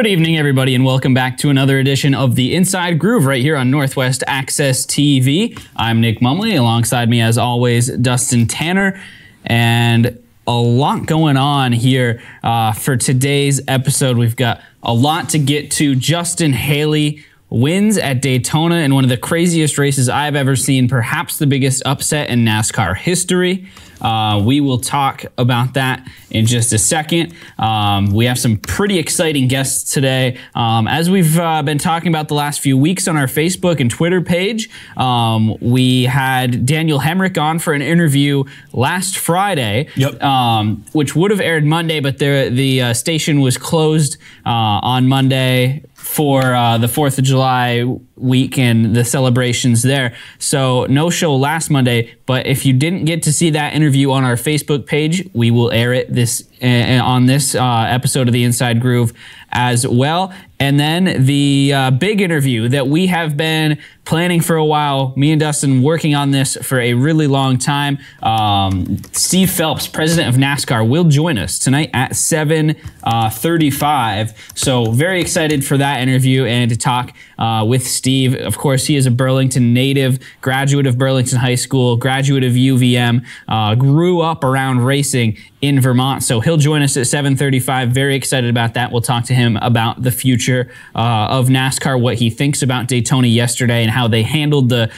Good evening, everybody, and welcome back to another edition of the Inside Groove right here on Northwest Access TV. I'm Nick Mumley. Alongside me, as always, Dustin Tanner, and a lot going on here for today's episode. We've got a lot to get to. Justin Haley wins at Daytona in one of the craziest races I've ever seen, perhaps the biggest upset in NASCAR history. We will talk about that in just a second. We have some pretty exciting guests today. As we've been talking about the last few weeks on our Facebook and Twitter page, we had Daniel Hemric on for an interview last Friday, which would have aired Monday, but the station was closed on Monday for the 4th of July week and the celebrations there. So no show last Monday, but if you didn't get to see that interview on our Facebook page, we will air it on this episode of the Inside Groove as well. And then the big interview that we have been planning for a while, me and Dustin working on this for a really long time. Steve Phelps, president of NASCAR, will join us tonight at 7:35. So very excited for that interview and to talk with Steve. Of course, he is a Burlington native, graduate of Burlington High School, graduate of UVM, grew up around racing in Vermont. So he'll join us at 7:35. Very excited about that. We'll talk to him about the future of NASCAR, what he thinks about Daytona yesterday and how they handled the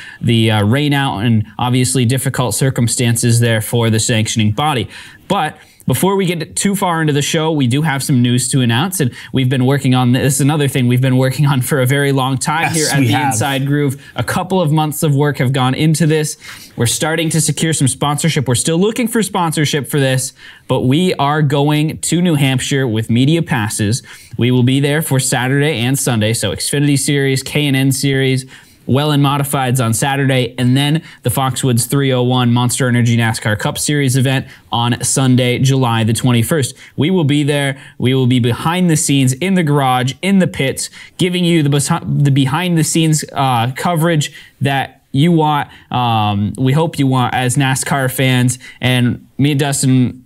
rain out and obviously difficult circumstances there for the sanctioning body. But before we get too far into the show, we do have some news to announce, and we've been working on this. This is another thing we've been working on for a very long time here at the Inside Groove. A couple of months of work have gone into this. We're starting to secure some sponsorship. We're still looking for sponsorship for this, but we are going to New Hampshire with media passes. We will be there for Saturday and Sunday, so Xfinity Series, K&N Series, Well and Modifieds on Saturday, and then the Foxwoods 301 Monster Energy NASCAR Cup Series event on Sunday, July the 21st. We will be there. We will be behind the scenes, in the garage, in the pits, giving you the behind the scenes coverage that you want, we hope you want as NASCAR fans. And me and Dustin,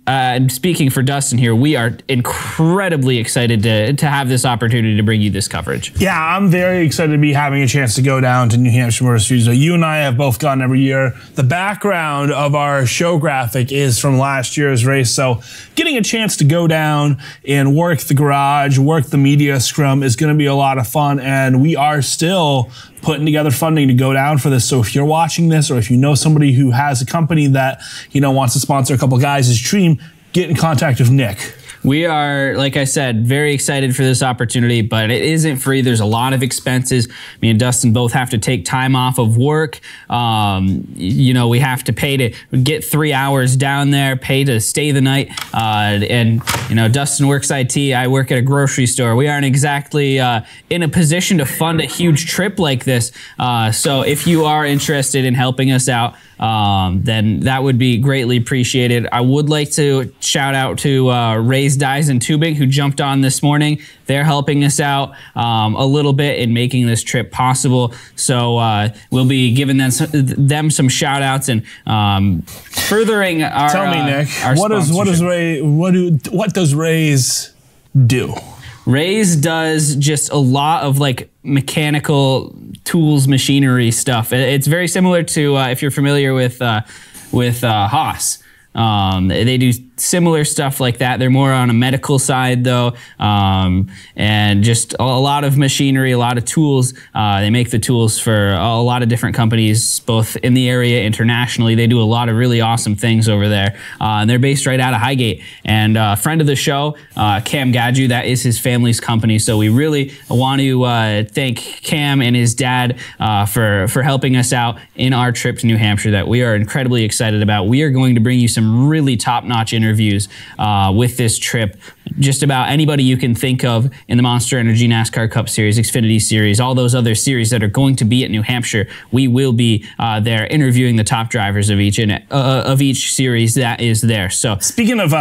speaking for Dustin here, we are incredibly excited to have this opportunity to bring you this coverage. Yeah, I'm very excited to be having a chance to go down to New Hampshire Motor Speedway. You and I have both gone every year. The background of our show graphic is from last year's race, so getting a chance to go down and work the garage, work the media scrum is going to be a lot of fun, and we are still putting together funding to go down for this. So if you're watching this, or if you know somebody who has a company that wants to sponsor a couple guys' dream, get in contact with Nick. We are, like I said, very excited for this opportunity, but it isn't free. There's a lot of expenses. Me and Dustin both have to take time off of work. We have to pay to get 3 hours down there, pay to stay the night. And Dustin works IT. I work at a grocery store. We aren't exactly in a position to fund a huge trip like this. So if you are interested in helping us out, then that would be greatly appreciated. I would like to shout out to Ray's Dyes and Tubing, who jumped on this morning. They're helping us out a little bit in making this trip possible. So we'll be giving them some shout outs and furthering our. Tell me, Nick, what does Ray's do? Ray's does just a lot of mechanical tools, machinery stuff. It's very similar to if you're familiar with Haas. They do similar stuff like that. They're more on a medical side though, and just a lot of machinery, a lot of tools. They make the tools for a lot of different companies, both in the area, internationally. They do a lot of really awesome things over there. And they're based right out of Highgate. And a friend of the show, Cam Gadju, that is his family's company. So we really want to thank Cam and his dad for helping us out in our trip to New Hampshire that we are incredibly excited about. We are going to bring you some really top-notch interviews with this trip. Just about anybody you can think of in the Monster Energy NASCAR Cup Series, Xfinity Series, all those other series that are going to be at New Hampshire. We will be there interviewing the top drivers of each series that is there. So speaking of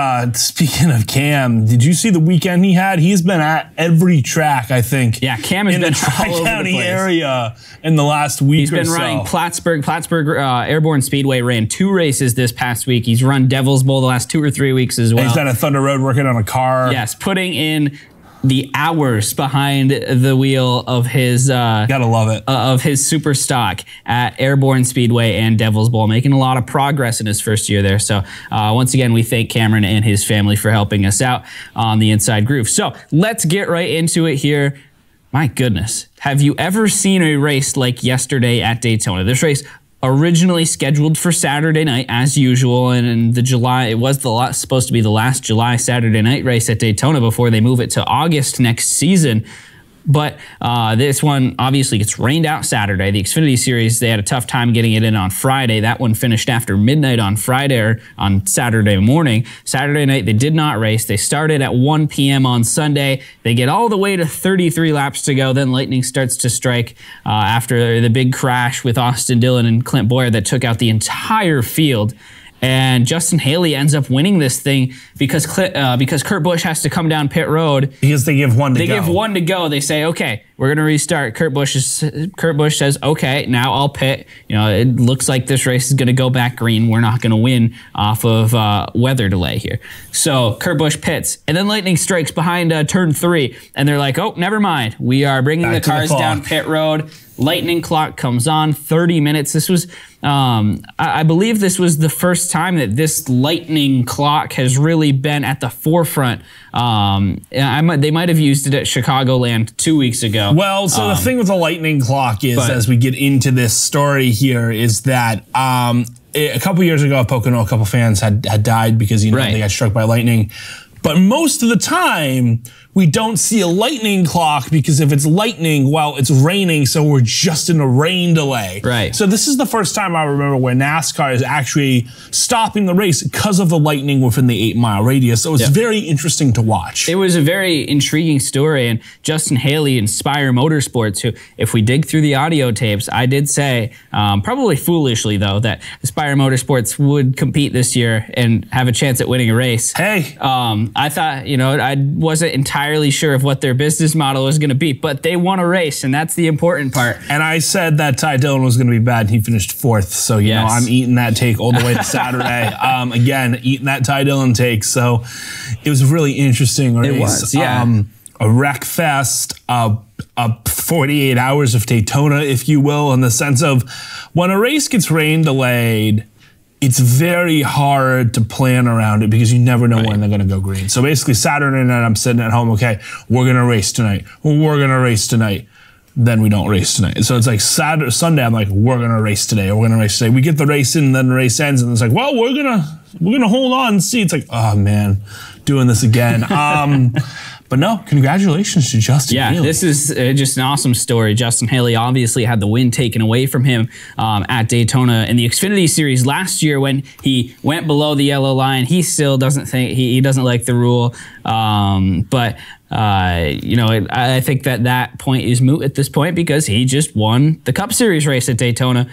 Cam, did you see the weekend he had? He's been at every track, I think. Yeah, Cam has been in the Tri-County area in the last week. He's been running Plattsburgh Airborne Speedway. Ran 2 races this past week. He's run Devil's Bowl the last 2 or 3 weeks as well. And he's been at Thunder Road working on a car. Yes, putting in the hours behind the wheel of his gotta love it of his super stock at Airborne Speedway and Devil's Bowl, making a lot of progress in his first year there. So once again, we thank Cameron and his family for helping us out on the Inside Groove. So let's get right into it here. My goodness, have you ever seen a race like yesterday at Daytona? This race originally scheduled for Saturday night as usual, and in the July, it was supposed to be the last July Saturday night race at Daytona before they move it to August next season. But this one obviously gets rained out Saturday. The Xfinity Series, they had a tough time getting it in on Friday. That one finished after midnight on Friday or on Saturday morning. Saturday night, they did not race. They started at 1 p.m. on Sunday. They get all the way to 33 laps to go. Then lightning starts to strike after the big crash with Austin Dillon and Clint Boyer that took out the entire field. And Justin Haley ends up winning this thing because Kurt Busch has to come down pit road. Because they give one to go. They give one to go. They say, okay, we're going to restart. Kurt Busch says, okay, now I'll pit. You know, it looks like this race is going to go back green. We're not going to win off of weather delay here. So Kurt Busch pits. And then lightning strikes behind turn 3. And they're like, oh, never mind. We are bringing the cars down pit road. Lightning clock comes on, 30 minutes. This was, I believe this was the first time that this lightning clock has really been at the forefront. They might have used it at Chicagoland 2 weeks ago. Well, so the thing with the lightning clock is, as we get into this story here, is that a couple years ago at Pocono, a couple fans had died because, you know, they got struck by lightning. But most of the time, we don't see a lightning clock because if it's lightning, well, it's raining, so we're just in a rain delay. Right. So this is the first time I remember where NASCAR is actually stopping the race because of the lightning within the 8-mile radius. So it's very interesting to watch. It was a very intriguing story, and Justin Haley, Inspire Motorsports, who, if we dig through the audio tapes, I did say, probably foolishly though, that Inspire Motorsports would compete this year and have a chance at winning a race. Hey. I thought, you know, I wasn't entirely sure of what their business model was going to be, but they won a race, and that's the important part. And I said that Ty Dillon was going to be bad, and he finished 4th. So, you know, I'm eating that take all the way to Saturday. Again, eating that Ty Dillon take. So it was a really interesting race. It was, yeah. A wreck fest, 48 hours of Daytona, if you will, in the sense of when a race gets rain delayed, it's very hard to plan around it because you never know when they're going to go green. So basically Saturday night, I'm sitting at home, okay, we're going to race tonight. We're going to race tonight. Then we don't race tonight. So it's like Sunday, I'm like, we're going to race today. Or we're going to race today. We get the race in and then the race ends. And it's like, well, we're going to hold on and see. It's like, oh man, doing this again. But no, congratulations to Justin Haley. Yeah, this is just an awesome story. Justin Haley obviously had the win taken away from him at Daytona in the Xfinity Series last year when he went below the yellow line. He still doesn't think, he doesn't like the rule. But you know, I think that point is moot at this point because he just won the Cup Series race at Daytona,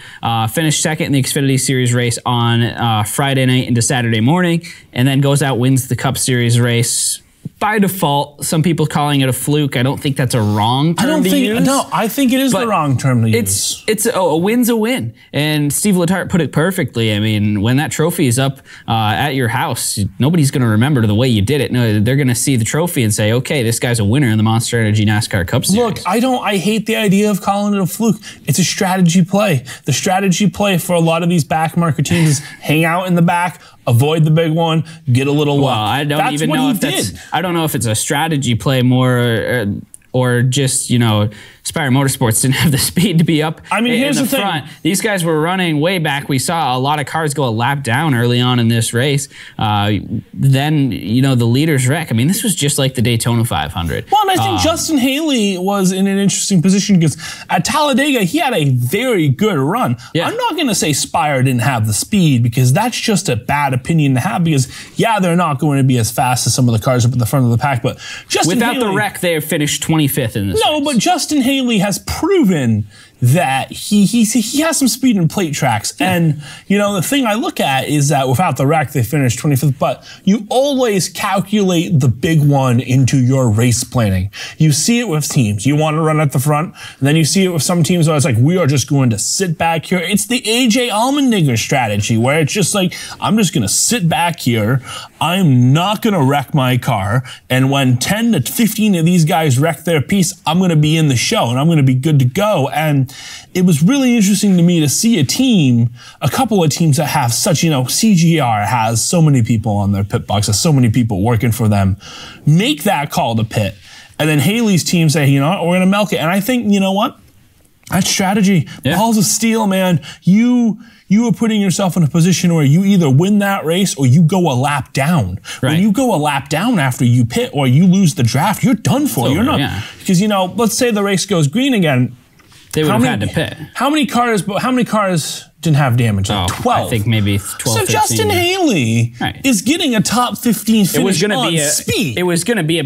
finished second in the Xfinity Series race on Friday night into Saturday morning, and then goes out, wins the Cup Series race by default. Some people calling it a fluke. I don't think that's a wrong term to use. No, I think it is the wrong term to use. It's a win's a win. And Steve Letarte put it perfectly. I mean, when that trophy is up at your house, nobody's going to remember the way you did it. No, they're going to see the trophy and say, okay, this guy's a winner in the Monster Energy NASCAR Cup Series. Look, I hate the idea of calling it a fluke. It's a strategy play. The strategy play for a lot of these back marker teams is hang out in the back, avoid the big one, get a little luck. Well, I don't even know if that's, I don't know if it's a strategy play more or just, you know, Inspire Motorsports didn't have the speed to be up here's in the thing. front. These guys were running way back. We saw a lot of cars go a lap down early on in this race. Then, you know, the leaders wreck. I mean, this was just like the Daytona 500. Well, and I think Justin Haley was in an interesting position because at Talladega, he had a very good run. Yeah. I'm not going to say Spire didn't have the speed because that's just a bad opinion to have because, yeah, they're not going to be as fast as some of the cars up at the front of the pack, but Justin Without Haley, the wreck, they finished 25th in this race. But Justin Haley has proven that he has some speed in plate tracks. And, you know, the thing I look at is that without the wreck, they finished 25th, but you always calculate the big one into your race planning. You see it with teams. You want to run at the front, and then you see it with some teams where it's like, we are just going to sit back here. It's the AJ Allmendinger strategy, where it's just like, I'm just going to sit back here. I'm not going to wreck my car. And when 10 to 15 of these guys wreck their piece, I'm going to be in the show and I'm going to be good to go. And it was really interesting to me to see a couple of teams that have such, you know, CGR has so many people on their pit box, has so many people working for them, make that call to pit. And then Haley's team say, you know what, we're going to milk it. And I think, you know what? That's strategy. Balls of steel, man. You are putting yourself in a position where you either win that race or you go a lap down. Right. When you go a lap down after you pit or you lose the draft, you're done for. You're not, because, you know, let's say the race goes green again. They would have had to pit. How many cars didn't have damage? Like 12. I think maybe 12, So 13, Justin Haley is getting a top 15 finish on speed. It was going to be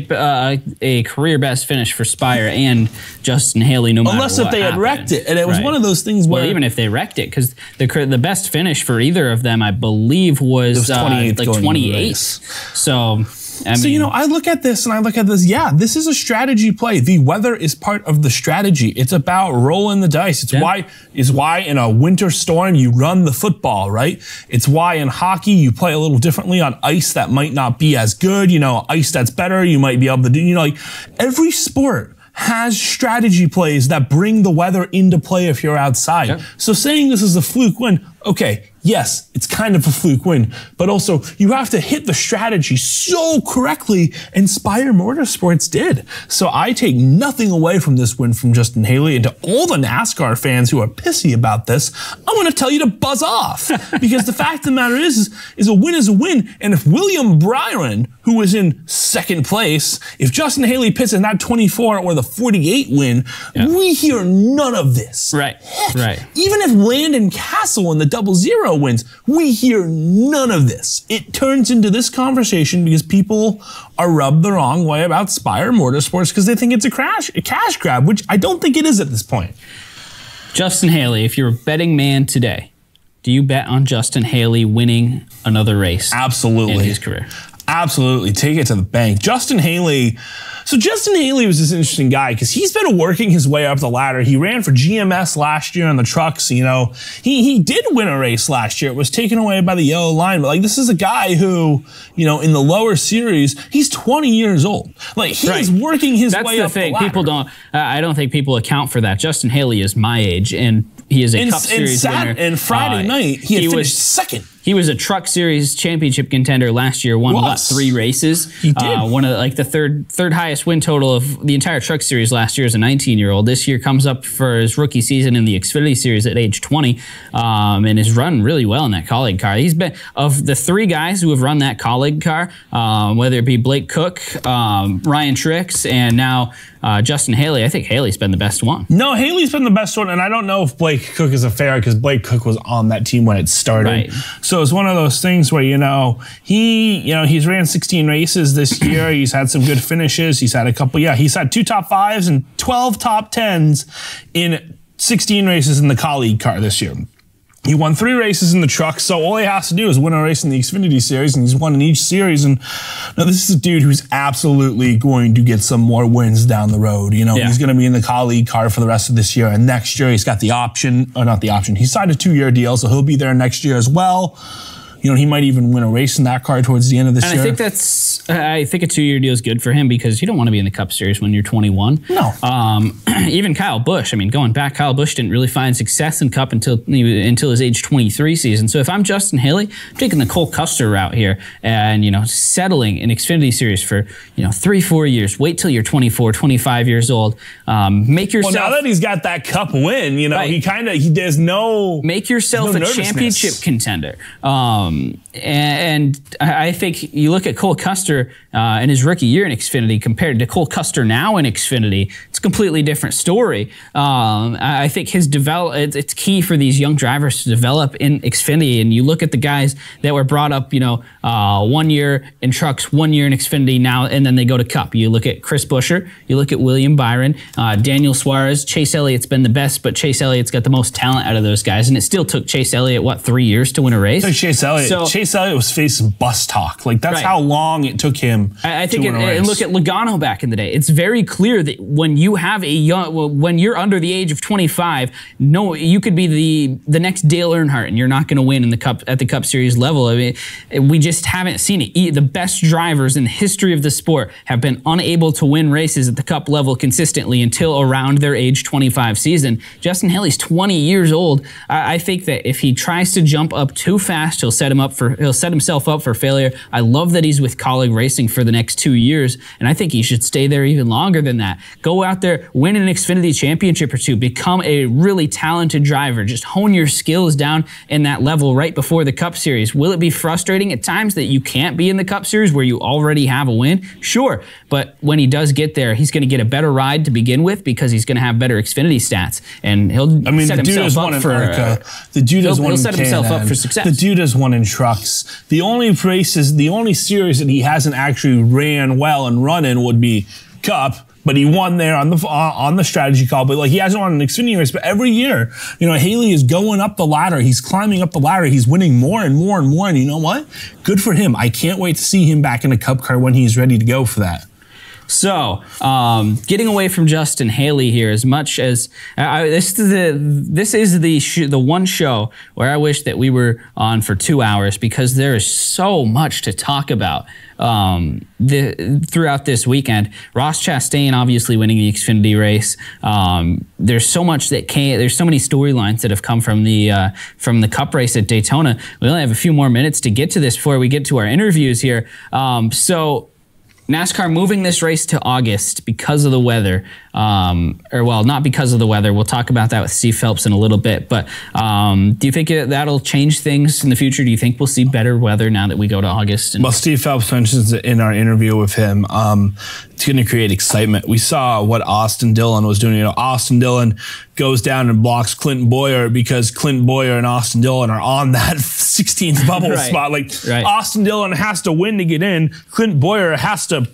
a career best finish for Spire and Justin Haley, no matter what. Unless if they had wrecked it. And it was one of those things where... Well, even if they wrecked it, because the best finish for either of them, I believe, was 28. So... I mean, you know, I look at this. Yeah, this is a strategy play. The weather is part of the strategy. It's about rolling the dice. It's why in a winter storm you run the football, right? It's why in hockey you play a little differently on ice that might not be as good. You know, ice that's better, you might be able to do, you know, like every sport has strategy plays that bring the weather into play if you're outside. Yep. So saying this is a fluke win, okay, yes, it's kind of a fluke win, but also you have to hit the strategy so correctly, and Spire Motorsports did. So I take nothing away from this win from Justin Haley, and to all the NASCAR fans who are pissy about this, I want to tell you to buzz off, because the fact of the matter is a win is a win, and if William Byron, who was in second place, if Justin Haley pits in that 24 or the 48 win, we hear none of this. Right, right. Even if Landon Castle in the 00 wins, we hear none of this. It turns into this conversation because people are rubbed the wrong way about Spire Motorsports because they think it's a cash grab, which I don't think it is at this point. Justin Haley, if you're a betting man today, do you bet on Justin Haley winning another race? Absolutely. In his career? Absolutely. Take it to the bank. Justin Haley was this interesting guy because he's been working his way up the ladder. He ran for GMS last year on the trucks. You know, he did win a race last year. It was taken away by the yellow line. But like, this is a guy who, you know, in the lower series, he's 20 years old. Like, he's working his way up the ladder. That's the thing. People don't, I don't think people account for that. Justin Haley is my age, and he is a Cup Series winner. And Friday night, he finished second. He was a Truck Series championship contender last year, won what, 3 races. He did. One of the third highest win total of the entire Truck Series last year as a 19-year-old. This year comes up for his rookie season in the Xfinity Series at age 20, and has run really well in that Colleague car. He's been, of the 3 guys who have run that Colleague car, whether it be Blake Cook, Ryan Trix, and now Justin Haley, I think Haley's been the best one. No, Haley's been the best one, and I don't know if Blake Cook is a fair because Blake Cook was on that team when it started. Right. So it's one of those things where, he's ran 16 races this year. He's had some good finishes. He's had a couple, he's had 2 top 5s and 12 top 10s in 16 races in the Colleague car this year. He won 3 races in the truck, so all he has to do is win a race in the Xfinity Series, and he's won in each series. And now this is a dude who's absolutely going to get some more wins down the road. You know, he's going to be in the Colleague car for the rest of this year, and next year he's got the option, or not the option. He signed a 2-year deal, so he'll be there next year as well. You know, he might even win a race in that car towards the end of this year. I think a 2-year deal is good for him because you don't want to be in the Cup Series when you're 21. No. Even Kyle Busch, I mean, going back, Kyle Busch didn't really find success in Cup until his age 23 season. So if I'm Justin Haley, I'm taking the Cole Custer route here and, settling in Xfinity Series for, 3-4 years. Wait till you're 24, 25 years old. Make yourself... Well, now that he's got that Cup win, right. he there's no... Make yourself a championship contender. And I think you look at Cole Custer in his rookie year in Xfinity compared to Cole Custer now in Xfinity, it's a completely different story. I think it's key for these young drivers to develop in Xfinity. And you look at the guys that were brought up, 1 year in trucks, 1 year in Xfinity now, and then they go to Cup. You look at Chris Buescher, you look at William Byron, Daniel Suarez, Chase Elliott's been the best, but Chase Elliott's got the most talent out of those guys. And it still took Chase Elliott, 3 years to win a race? Chase Elliott was facing bus talk. Like, that's how long it took him I think to win a race. And look at Logano back in the day. It's very clear that when you have when you're under the age of 25, you could be the next Dale Earnhardt, and you're not going to win in the Cup at the Cup Series level. I mean, we just haven't seen it. The best drivers in the history of the sport have been unable to win races at the Cup level consistently until around their age 25 season. Justin Haley's 20 years old. I think that if he tries to jump up too fast, he'll set himself up for failure. I love that he's with Colleague Racing for the next 2 years, and I think he should stay there even longer than that. Go out there, win an Xfinity championship or two, become a really talented driver. Just hone your skills down in that level right before the Cup Series. Will it be frustrating at times that you can't be in the Cup Series where you already have a win? Sure, but when he does get there, he's going to get a better ride to begin with because he's going to have better Xfinity stats, and he'll set himself up for success. The dude has won in trucks. The only series that he hasn't actually ran well and run in would be Cup. But he won there on the strategy call. But he hasn't won an Xfinity race. But every year, Haley is going up the ladder. He's climbing up the ladder. He's winning more and more and more. And you know what? Good for him. I can't wait to see him back in a Cup car when he's ready to go for that. So, getting away from Justin Haley here, as much as this is the one show where I wish that we were on for 2 hours, because there is so much to talk about throughout this weekend. Ross Chastain obviously winning the Xfinity race. There's so much there's so many storylines that have come from the Cup race at Daytona. We only have a few more minutes to get to this before we get to our interviews here. So NASCAR moving this race to August because of the weather. Not because of the weather. We'll talk about that with Steve Phelps in a little bit. But do you think that'll change things in the future? Do you think we'll see better weather now that we go to August? Well, Steve Phelps mentions it in our interview with him. It's going to create excitement. We saw what Austin Dillon was doing. Austin Dillon goes down and blocks Clinton Boyer because Clinton Boyer and Austin Dillon are on that 16th bubble spot. Austin Dillon has to win to get in. Clinton Boyer has to,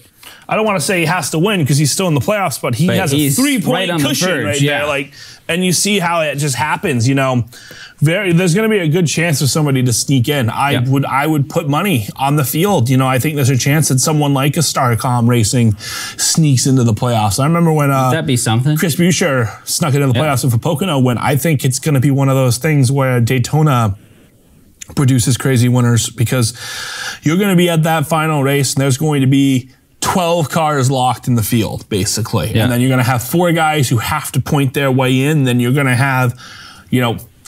I don't want to say he has to win because he's still in the playoffs, but he has a 3-point cushion right there. And you see how it just happens, there's going to be a good chance for somebody to sneak in. I would put money on the field. I think there's a chance that someone like a Starcom Racing sneaks into the playoffs. I remember when that'd be something. Chris Buescher snuck into the playoffs with a Pocono win. I think it's going to be one of those things where Daytona produces crazy winners, because you're going to be at that final race and there's going to be 12 cars locked in the field, basically. And then you're going to have 4 guys who have to point their way in. Then you're going to have,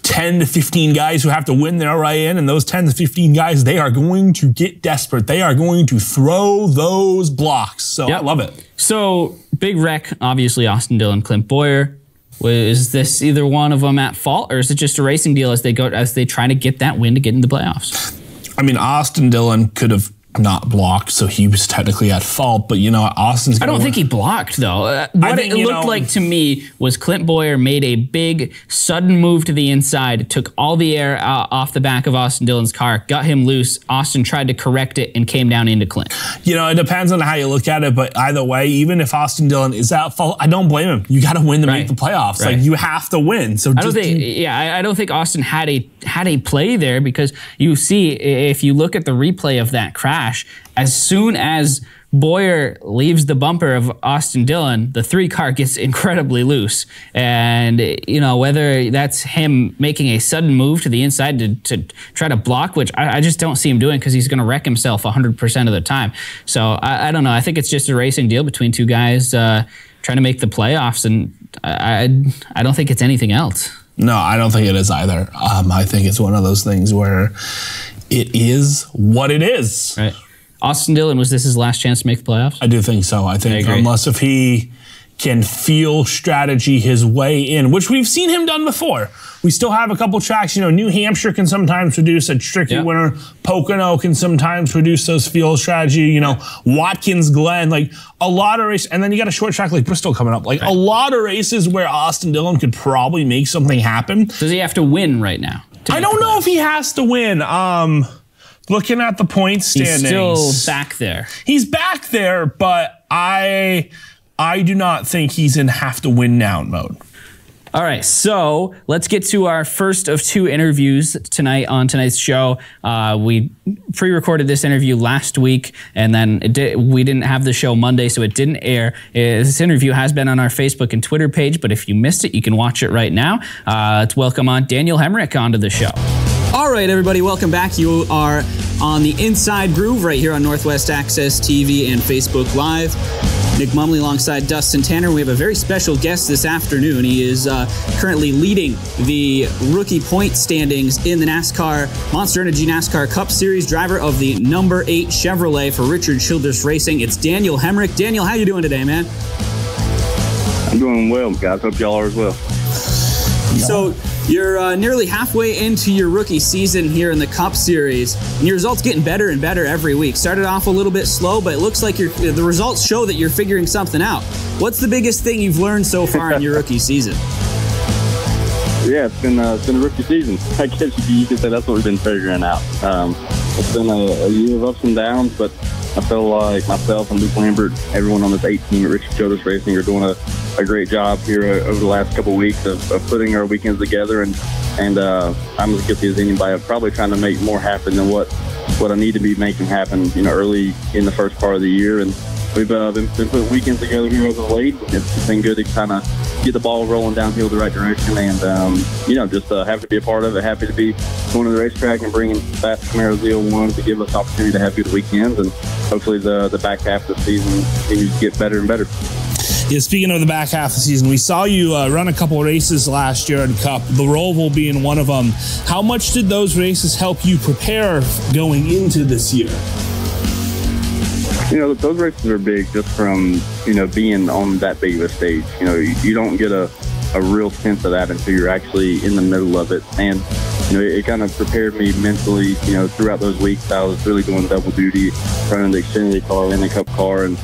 10 to 15 guys who have to win their way in. And those 10 to 15 guys, they are going to get desperate. They are going to throw those blocks. So I love it. So big wreck, obviously, Austin Dillon, Clint Boyer. Is this either one of them at fault, or is it just a racing deal as they try to get that win to get in the playoffs? I mean, Austin Dillon could have not blocked, so he was technically at fault. But Austin's. I don't think he blocked though. What it looked like to me was Clint Boyer made a big sudden move to the inside, took all the air off the back of Austin Dillon's car, got him loose. Austin tried to correct it and came down into Clint. It depends on how you look at it, but either way, even if Austin Dillon is at fault, I don't blame him. You got to win to make the playoffs. You have to win. So I don't think Austin had a play there, because you see, if you look at the replay of that crash, as soon as Boyer leaves the bumper of Austin Dillon, the 3 car gets incredibly loose. And, whether that's him making a sudden move to the inside to try to block, which I just don't see him doing, because he's going to wreck himself 100% of the time. So I don't know. I think it's just a racing deal between 2 guys trying to make the playoffs. And I don't think it's anything else. No, I don't think it is either. I think it's one of those things where it is what it is. Right. Austin Dillon, was this his last chance to make the playoffs? I do think so. I think unless if he can feel strategy his way in, which we've seen him done before. We still have a couple tracks. New Hampshire can sometimes produce a tricky winner. Pocono can sometimes produce those field strategy. Watkins Glen, like a lot of races. And then you got a short track like Bristol coming up. Like a lot of races where Austin Dillon could probably make something happen. Does he have to win right now? I don't know if he has to win. Looking at the point standings, he's still back there. He's back there, but I do not think he's in have to win now mode. All right, so let's get to our first of two interviews tonight on tonight's show. We pre-recorded this interview last week, and then we didn't have the show Monday, so it didn't air. This interview has been on our Facebook and Twitter page, but if you missed it, you can watch it right now. Let's welcome on Daniel Hemric onto the show. All right, everybody, welcome back. You are on the Inside Groove right here on Northwest Access TV and Facebook Live. Nick Mumley alongside Dustin Tanner. We have a very special guest this afternoon. He is currently leading the rookie point standings in the NASCAR Monster Energy NASCAR Cup Series, driver of the number 8 Chevrolet for Richard Childress Racing. It's Daniel Hemric. Daniel, how you doing today, man? I'm doing well, guys. Hope y'all are as well. So you're nearly halfway into your rookie season here in the Cup Series, and your results getting better and better every week. Started off a little bit slow, but it looks like the results show that you're figuring something out. What's the biggest thing you've learned so far in your rookie season? Yeah, it's been a rookie season. I guess you could say that's what we've been figuring out. It's been a year of ups and downs, but I feel like myself and Luke Lambert, everyone on this 8 team at Richard Childress Racing, are doing a great job here over the last couple of weeks of putting our weekends together, and I'm as guilty as anybody of probably trying to make more happen than what I need to be making happen, early in the first part of the year. And we've been putting weekends together here as of late. It's been good to kind of get the ball rolling downhill the right direction, and just happy to be a part of it. Happy to be going to the racetrack and bringing fast Camaro Z01 to give us opportunity to have good weekends, and hopefully the back half of the season continues to get better and better. Yeah, speaking of the back half of the season, we saw you run a couple of races last year in Cup, the Roval being one of them. How much did those races help you prepare going into this year? Those races are big just from, being on that big of a stage. You don't get a real sense of that until you're actually in the middle of it. And, it kind of prepared me mentally, throughout those weeks. I was really doing double duty, running the Xfinity car and the Cup car. And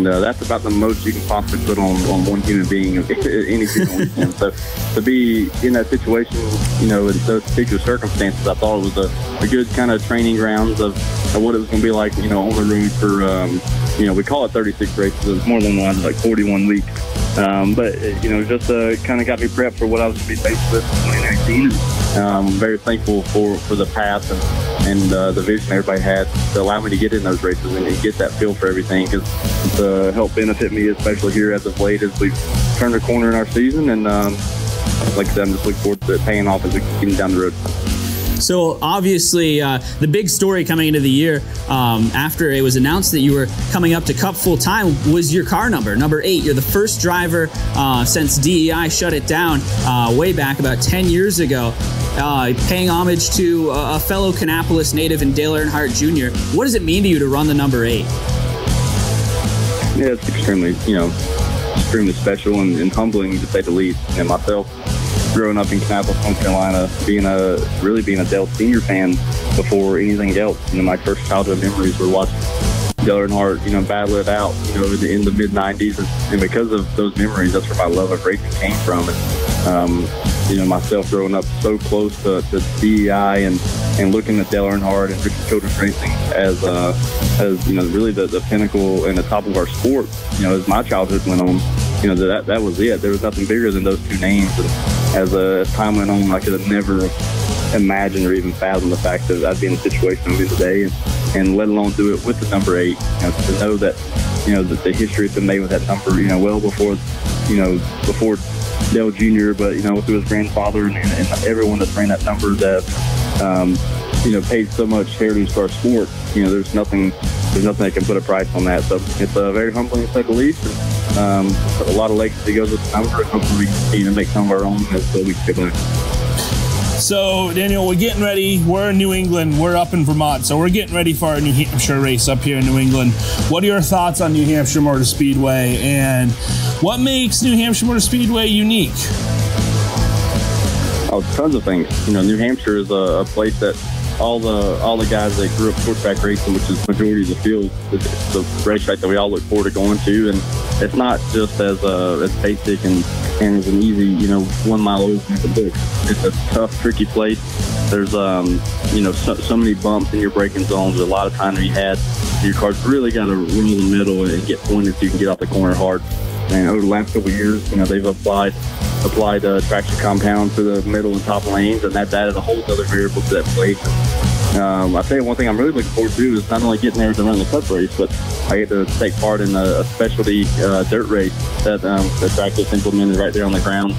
that's about the most you can possibly put on one human being any single weekend. So to be in that situation, in those particular circumstances, I thought it was a good kind of training grounds of what it was going to be like, on the road for, we call it 36 races. It was more than one, like 41 weeks. But just kind of got me prepped for what I was going to be faced with in 2019. I'm very thankful for the path and the vision everybody had to allow me to get in those races and get that feel for everything, because it's helped benefit me, especially here as of late as we've turned a corner in our season. And like I said, I'm just looking forward to it paying off as we continue down the road. So obviously, the big story coming into the year, after it was announced that you were coming up to Cup full-time, was your car number 8. You're the first driver since DEI shut it down way back about 10 years ago, paying homage to a fellow Kannapolis native in Dale Earnhardt Jr. What does it mean to you to run the number 8? Yeah, it's extremely special and humbling, to say the least. And myself, growing up in Kannapolis, North Carolina, being a Dale Senior fan before anything else. My first childhood memories were watching Dale Earnhardt, battle it out, in the mid '90s, and because of those memories, that's where my love of racing came from. And myself growing up so close to DEI and looking at Dale Earnhardt and Richard Childress Racing as really the pinnacle and the top of our sport. As my childhood went on, that was it. There was nothing bigger than those two names. And as time went on, I could have never imagined or even fathomed the fact that I'd be in the situation I'm in today, and let alone do it with the number 8. To know that that the history has been made with that number, well before Dale Jr., but through his grandfather and everyone that's ran that number that paid so much heritage to our sport. There's nothing that can put a price on that. So it's very humbling to say the least. And, a lot of legacy goes with the number, and hopefully we can continue to make some of our own as we get back. So, Daniel, we're getting ready. We're in New England. We're up in Vermont. So we're getting ready for our New Hampshire race up here in New England. What are your thoughts on New Hampshire Motor Speedway, and what makes New Hampshire Motor Speedway unique? Oh, tons of things. New Hampshire is a place that all the guys that grew up short track racing, which is the majority of the field, it's the racetrack that we all look forward to going to. And it's not just as basic and as an easy, 1 mile over the book. It's a tough, tricky place. There's so many bumps in your braking zones. There's a lot of time to be had. Your car's really got to run in the middle and get pointed so you can get off the corner hard. And over the last couple of years, they've applied traction compound to the middle and top lanes, and that's added a whole other variable to that place. I'll tell you one thing I'm really looking forward to is not only getting there to run the cup race, but I get to take part in a specialty dirt race that the track just implemented right there on the ground.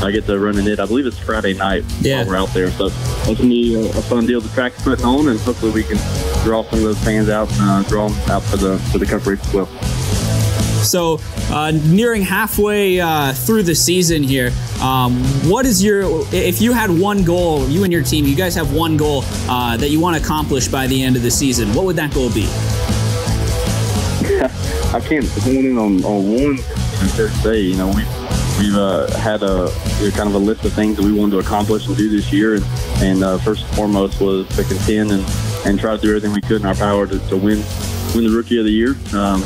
I get to run in it. I believe it's Friday night while we're out there. So it's going to be a fun deal the track's putting on, and hopefully we can draw some of those fans out and draw them out for the cup race as well. So, nearing halfway through the season here, what is if you had one goal, you and your team, you guys have one goal that you want to accomplish by the end of the season, what would that goal be? I can't hone in on one per se. We've had a kind of a list of things that we wanted to accomplish and do this year, and first and foremost was to contend and try to do everything we could in our power to win the Rookie of the Year. Some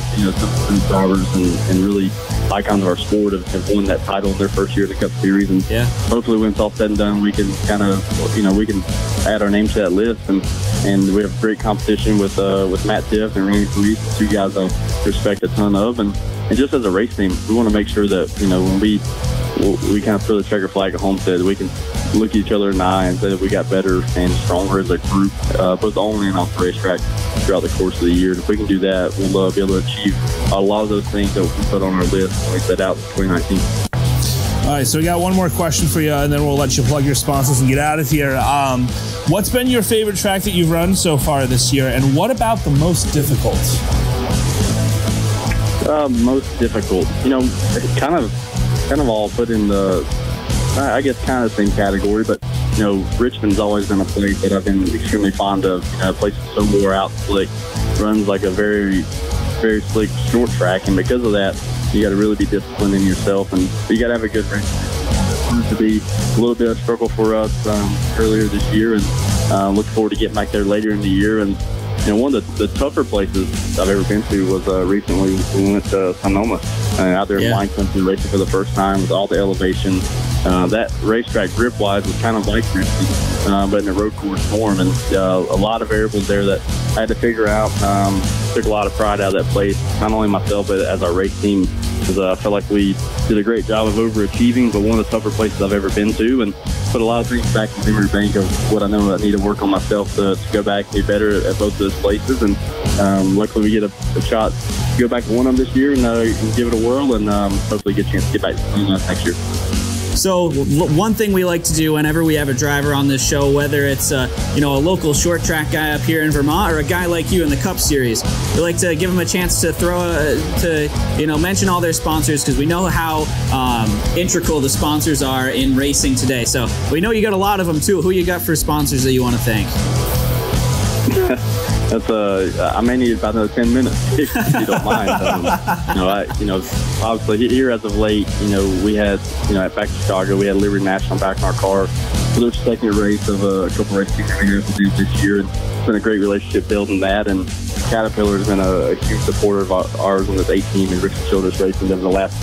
drivers and really icons of our sport have won that title in their first year of the Cup Series, and hopefully when it's all said and done, we can kind of we can add our name to that list, and we have great competition with Matt Tiff and Randy Felice, two guys I respect a ton of, and just as a race team, we want to make sure that when we kind of throw the checker flag at Homestead, we can look each other in the eye and say that we got better and stronger as a group, both on and off the racetrack throughout the course of the year. And if we can do that, we'll be able to achieve a lot of those things that we put on our list when we set out in 2019. All right, so we got one more question for you, and then we'll let you plug your sponsors and get out of here. What's been your favorite track that you've run so far this year, and what about the most difficult? Most difficult, kind of all put in the, I guess, kind of the same category, but Richmond's always been a place that I've been extremely fond of. A place that's so wore out, slick, runs like a very, very slick short track, and because of that, you got to really be disciplined in yourself, and you got to have a good race. It proved to be a little bit of a struggle for us earlier this year, and look forward to getting back there later in the year. And one of the tougher places I've ever been to was recently we went to Sonoma, out there in line country racing for the first time with all the elevation. That racetrack grip-wise was kind of like drifting, but in a road course form, and a lot of variables there that I had to figure out. Took a lot of pride out of that place, not only myself, but as our race team, because I felt like we did a great job of overachieving, but one of the tougher places I've ever been to, and put a lot of things back in the memory bank of what I know I need to work on myself to go back and be better at both of those places. And luckily we get a shot to go back to one of them this year and give it a whirl, and hopefully get a chance to get back to next year. So one thing we like to do whenever we have a driver on this show, whether it's a local short track guy up here in Vermont or a guy like you in the Cup Series, we like to give them a chance to mention all their sponsors, because we know how integral the sponsors are in racing today. So we know you got a lot of them too. Who you got for sponsors that you want to thank? That's I may need about another 10 minutes if you don't mind. Obviously here as of late, we had, back to Chicago, we had Liberty National back in our car for their second race of a couple races we're going to do this year. And it's been a great relationship building that. And Caterpillar has been a huge supporter of ours on this 18 and Richard Childress Racing over the last,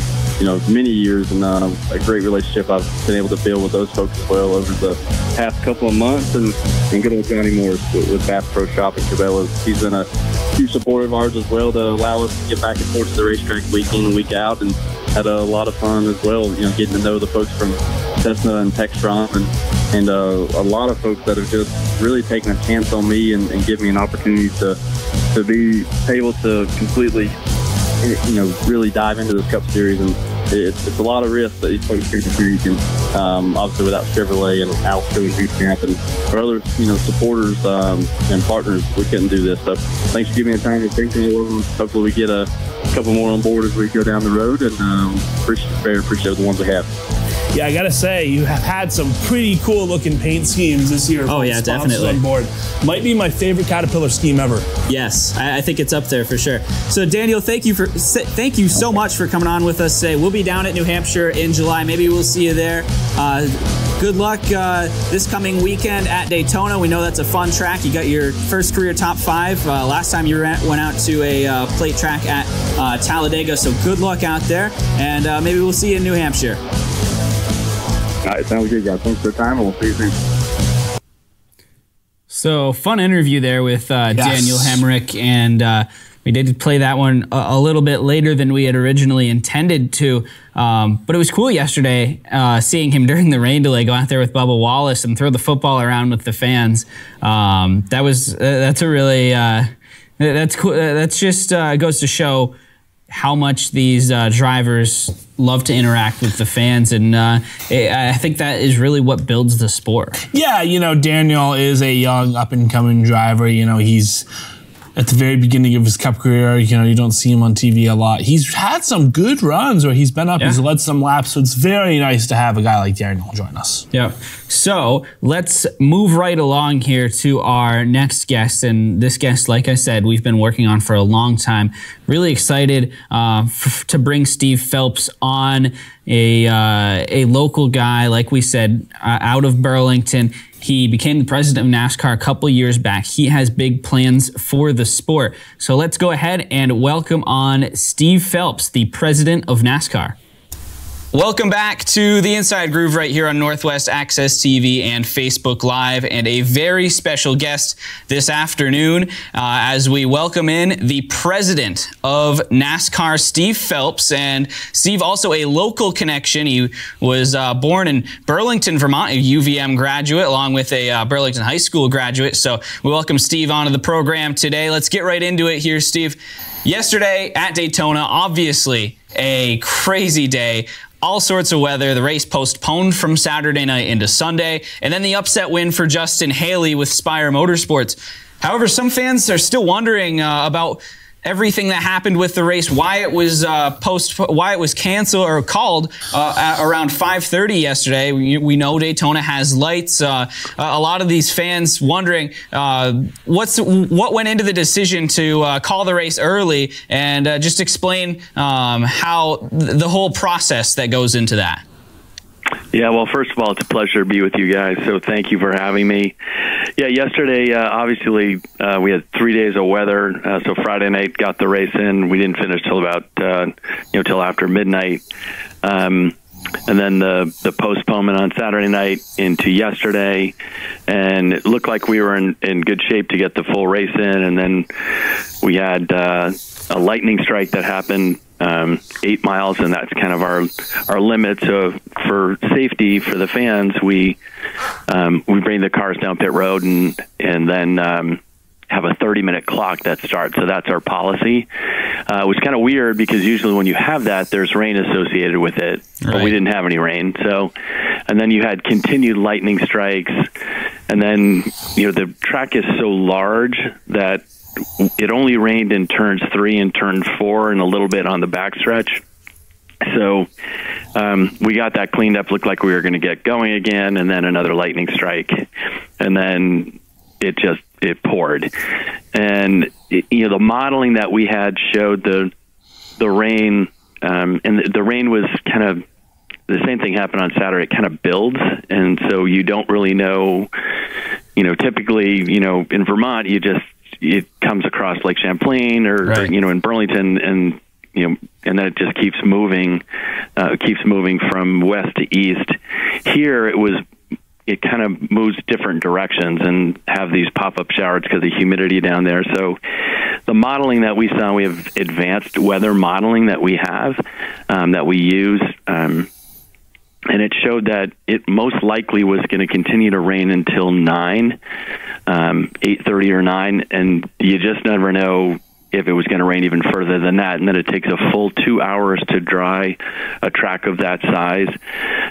many years, and a great relationship I've been able to build with those folks as well over the past couple of months. And good old Johnny Morris with Bass Pro Shop and Cabela's. He's been a huge supporter of ours as well to allow us to get back and forth to the racetrack week in and week out, and had a lot of fun as well, getting to know the folks from Cessna and Textron and a lot of folks that have just really taken a chance on me and given me an opportunity to be able to completely really dive into this Cup Series. And it's a lot of risk that these folks take here. You can obviously without Chevrolet and Alco and Boot Camp and our other supporters and partners, we couldn't do this. So thanks for giving me the time to think of them. Hopefully we get a couple more on board as we go down the road, and very appreciate the ones we have. Yeah, I gotta say, you have had some pretty cool looking paint schemes this year. Oh yeah, definitely. On board. Might be my favorite Caterpillar scheme ever. Yes, I think it's up there for sure. So Daniel, thank you so much for coming on with us today. We'll be down at New Hampshire in July. Maybe we'll see you there. Good luck this coming weekend at Daytona. We know that's a fun track. You got your first career top 5. Last time you went out to a plate track at Talladega. So good luck out there, and maybe we'll see you in New Hampshire. All right, sounds good, guys. Thanks for the time, and we'll see you soon. So, fun interview there with Daniel Hemric, and we did play that one a little bit later than we had originally intended to, but it was cool yesterday seeing him during the rain delay go out there with Bubba Wallace and throw the football around with the fans. That's a really that's cool. That's just goes to show how much these drivers love to interact with the fans, and I think that is really what builds the sport. Yeah, you know, Daniel is a young, up-and-coming driver. You know, he's at the very beginning of his Cup career. You know, you don't see him on TV a lot. He's had some good runs where he's been up, he's led some laps, so it's very nice to have a guy like Daniel join us. Yeah. So let's move right along here to our next guest. And this guest, like I said, we've been working on for a long time. Really excited to bring Steve Phelps on, a local guy, like we said, out of Burlington. He became the president of NASCAR a couple years back. He has big plans for the sport. So let's go ahead and welcome on Steve Phelps, the president of NASCAR. Welcome back to the Inside Groove right here on Northwest Access TV and Facebook Live, and a very special guest this afternoon as we welcome in the president of NASCAR, Steve Phelps. And Steve, also a local connection. He was born in Burlington, Vermont, a UVM graduate, along with a Burlington High School graduate. So we welcome Steve onto the program today. Let's get right into it here, Steve. Yesterday at Daytona, obviously a crazy day. All sorts of weather. The race postponed from Saturday night into Sunday, and then the upset win for Justin Haley with Spire Motorsports. However, some fans are still wondering about everything that happened with the race, why it was canceled or called at around 5:30 yesterday. We know Daytona has lights. A lot of these fans wondering what went into the decision to call the race early, and just explain how the whole process that goes into that. Yeah, well, first of all, it's a pleasure to be with you guys, so thank you for having me. Yeah, yesterday, obviously, we had 3 days of weather, so Friday night got the race in. We didn't finish till about, till after midnight. And then the postponement on Saturday night into yesterday, and it looked like we were in good shape to get the full race in, and then we had a lightning strike that happened 8 miles, and that's kind of our limit. So for safety for the fans, we bring the cars down pit road and then have a 30-minute clock that starts. So that's our policy. It was kind of weird because usually when you have that, there's rain associated with it, but we didn't have any rain. So, and then you had continued lightning strikes, and then the track is so large that it only rained in turns 3 and turn 4 and a little bit on the backstretch. So we got that cleaned up, looked like we were going to get going again, and then another lightning strike. And then it poured. And, the modeling that we had showed the rain, and the rain was kind of, the same thing happened on Saturday. It kind of builds, and so you don't really know, typically, in Vermont, it comes across Lake Champlain or in Burlington, and and then it just keeps moving from west to east. Here it kind of moves different directions and have these pop-up showers because of the humidity down there. So the modeling that we saw, we have advanced weather modeling that we have that we use, and it showed that it most likely was going to continue to rain until 8:30 or 9, and you just never know if it was going to rain even further than that. And then it takes a full 2 hours to dry a track of that size.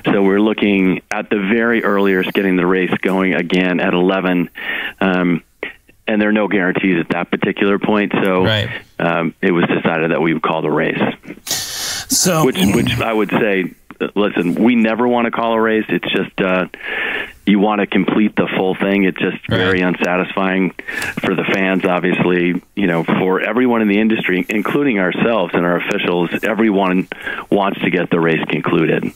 So we're looking at the very earliest getting the race going again at 11. And there are no guarantees at that particular point. So it was decided that we would call the race. So, which I would say, listen, we never want to call a race. It's just you want to complete the full thing. It's just very unsatisfying for the fans, obviously, for everyone in the industry, including ourselves and our officials. Everyone wants to get the race concluded.